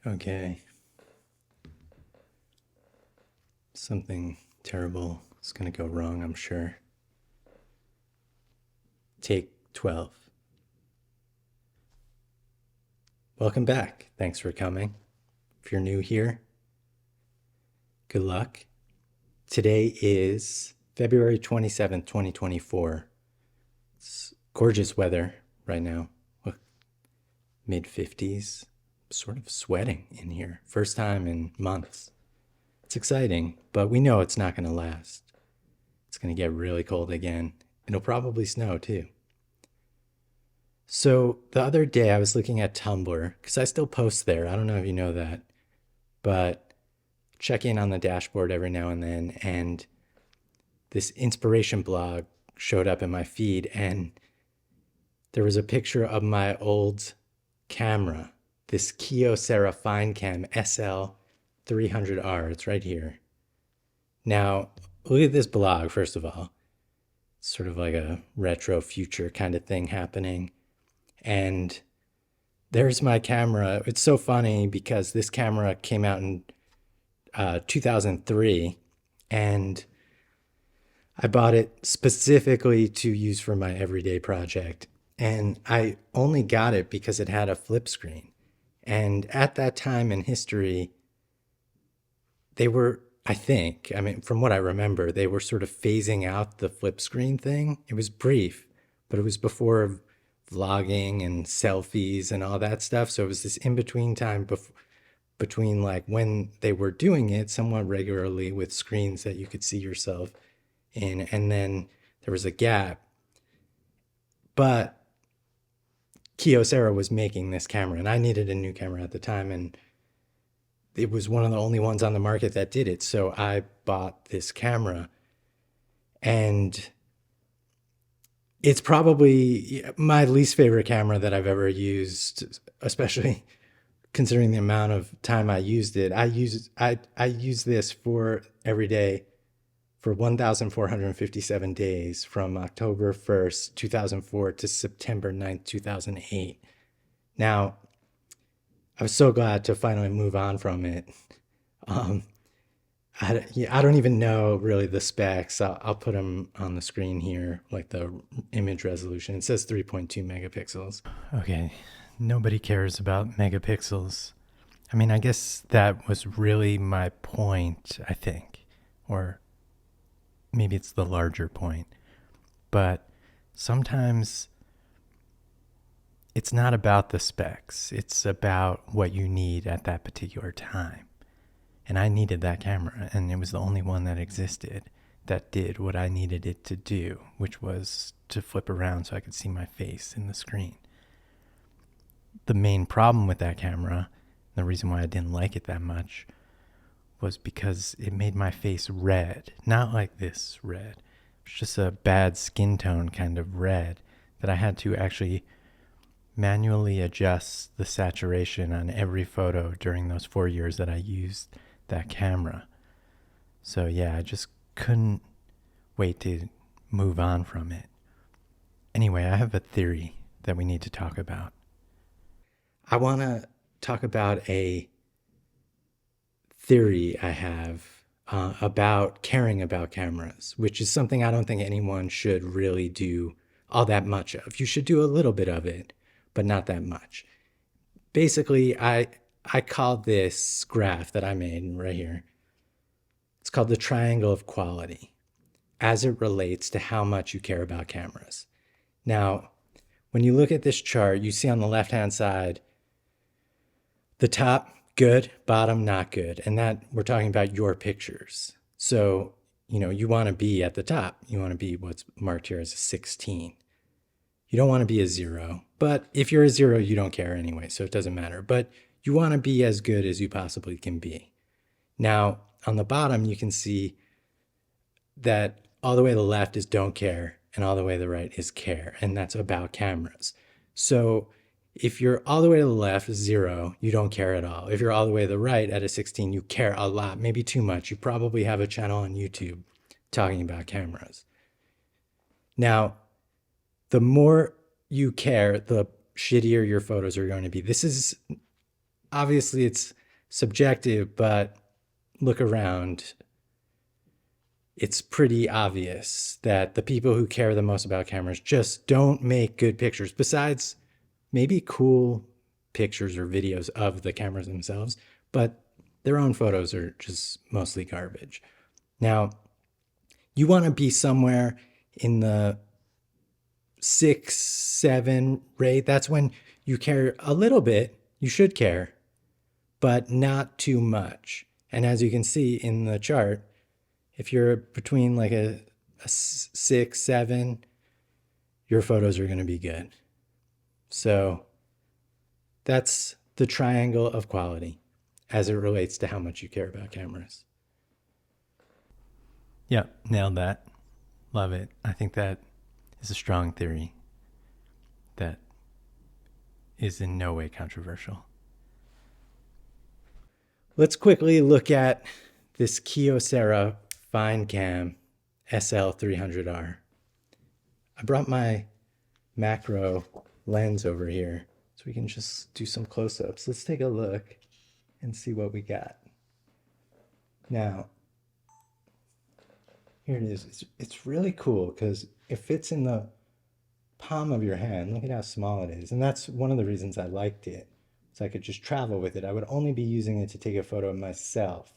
Okay. Something terrible is going to go wrong, I'm sure. Take 12. Welcome back. Thanks for coming. If you're new here, good luck. Today is February 27th, 2024. It's gorgeous weather right now. Look, mid 50s. Sort of sweating in here. First time in months. It's exciting, but we know it's not going to last. It's going to get really cold again. It'll probably snow too. So the other day I was looking at Tumblr, because I still post there. I don't know if you know that, but check in on the dashboard every now and then. And this inspiration blog showed up in my feed, and there was a picture of my old camera, this Kyocera Finecam SL300R. It's right here. Now, look at this blog, first of all. It's sort of like a retro future kind of thing happening. And there's my camera. It's so funny because this camera came out in 2003, and I bought it specifically to use for my everyday project. And I only got it because it had a flip screen. And at that time in history, they were, I think, I mean, from what I remember, they were sort of phasing out the flip screen thing. It was brief, but it was before vlogging and selfies and all that stuff. So it was this in-between time between like when they were doing it somewhat regularly with screens that you could see yourself in, and then there was a gap. But Kyocera was making this camera, and I needed a new camera at the time, and it was one of the only ones on the market that did it. So I bought this camera, and it's probably my least favorite camera that I've ever used, especially considering the amount of time I used it. I use this for every day for 1,457 days from October 1st, 2004 to September 9th, 2008. Now, I was so glad to finally move on from it. Um, I don't even know really the specs. I'll put them on the screen here, like the image resolution. It says 3.2 megapixels. Okay, nobody cares about megapixels. I mean, I guess that was really my point, I think. Or maybe it's the larger point. But sometimes it's not about the specs. It's about what you need at that particular time. And I needed that camera, and it was the only one that existed that did what I needed it to do, which was to flip around so I could see my face in the screen. The main problem with that camera, the reason why I didn't like it that much, was because it made my face red. Not like this red. It was just a bad skin tone kind of red that I had to actually manually adjust the saturation on every photo during those 4 years that I used that camera. So yeah, I just couldn't wait to move on from it. Anyway, I have a theory that we need to talk about. I want to talk about a theory I have about caring about cameras, which is something I don't think anyone should really do all that much of. You should do a little bit of it, but not that much. Basically, I call this graph that I made right here, it's called the triangle of quality, as it relates to how much you care about cameras. Now, when you look at this chart, you see on the left-hand side, the top, good, bottom, not good. And that we're talking about your pictures. So, you want to be at the top. You want to be what's marked here as a 16. You don't want to be a 0, but if you're a 0, you don't care anyway, so it doesn't matter. But you want to be as good as you possibly can be. Now, on the bottom, you can see that all the way to the left is don't care, and all the way to the right is care, and that's about cameras. So if you're all the way to the left, 0, you don't care at all. If you're all the way to the right at a 16, you care a lot, maybe too much. You probably have a channel on YouTube talking about cameras. Now, the more you care, the shittier your photos are going to be. This is obviously it's subjective, but look around. It's pretty obvious that the people who care the most about cameras just don't make good pictures, besides maybe cool pictures or videos of the cameras themselves, but their own photos are just mostly garbage. Now, you want to be somewhere in the 6, 7 rate. That's when you care a little bit. You should care, but not too much. And as you can see in the chart, if you're between like a 6, 7, your photos are going to be good. So that's the triangle of quality as it relates to how much you care about cameras. Yeah, nailed that. Love it. I think that is a strong theory that is in no way controversial. Let's quickly look at this Kyocera Finecam SL300R. I brought my macro lens over here so we can just do some close-ups. Let's take a look and see what we got. Now, here it is. It's really cool because it fits in the palm of your hand. Look at how small it is. And that's one of the reasons I liked it. So I could just travel with it. I would only be using it to take a photo of myself.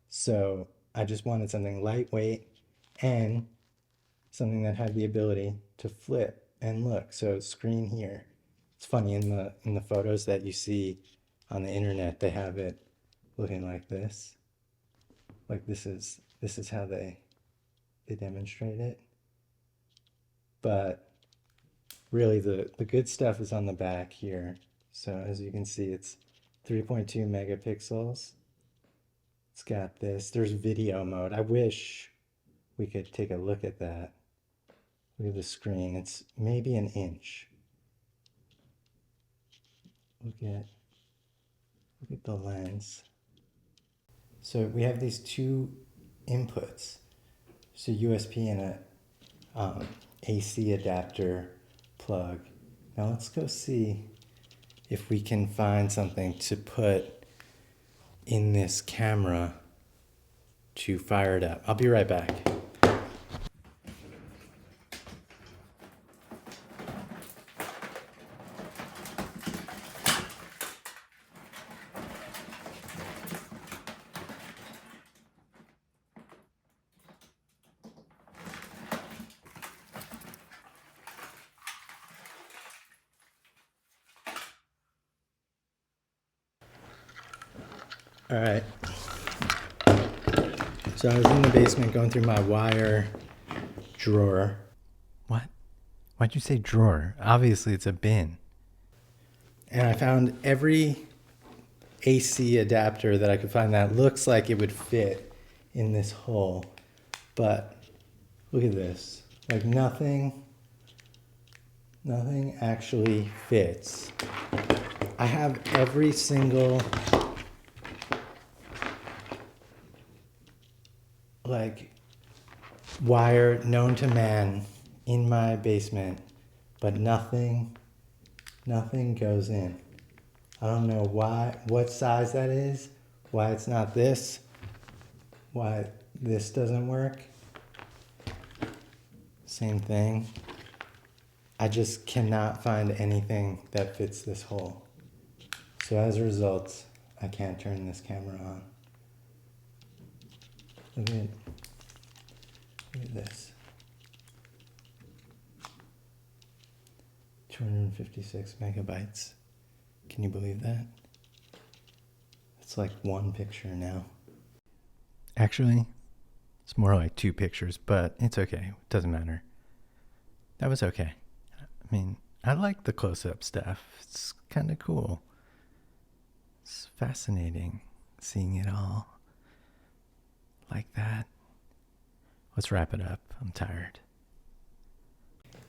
So I just wanted something lightweight and something that had the ability to flip and look. So screen here. It's funny, in the photos that you see on the internet, they have it looking like this. Like this is how they demonstrate it. But really the good stuff is on the back here. So as you can see, it's 3.2 megapixels. It's got this. There's video mode. I wish we could take a look at that. Look at the screen. It's maybe an inch. Look at the lens. So we have these two inputs. So USB and a AC adapter plug. Now let's go see if we can find something to put in this camera to fire it up. I'll be right back. All right. So I was in the basement going through my wire drawer. What? Why'd you say drawer? Obviously it's a bin. And I found every AC adapter that I could find that looks like it would fit in this hole. But look at this. Like nothing actually fits. I have every single like wire known to man in my basement, but nothing goes in. I don't know what size that is, why it's not this, why this doesn't work. Same thing. I just cannot find anything that fits this hole. So as a result, I can't turn this camera on. Look at this. 256 megabytes. Can you believe that? It's like one picture now. Actually, it's more like 2 pictures, but it's okay. It doesn't matter. That was okay. I mean, I like the close-up stuff. It's kind of cool. It's fascinating seeing it all like that. Let's wrap it up. I'm tired.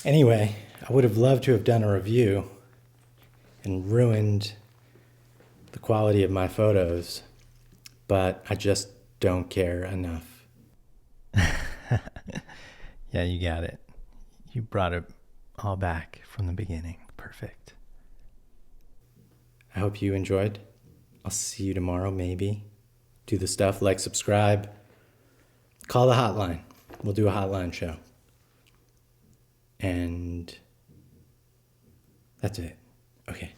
Anyway, I would have loved to have done a review and ruined the quality of my photos, but I just don't care enough. Yeah, you got it. You brought it all back from the beginning. Perfect. I hope you enjoyed. I'll see you tomorrow, maybe. Do the stuff like subscribe. Call the hotline. We'll do a hotline show. And that's it. Okay.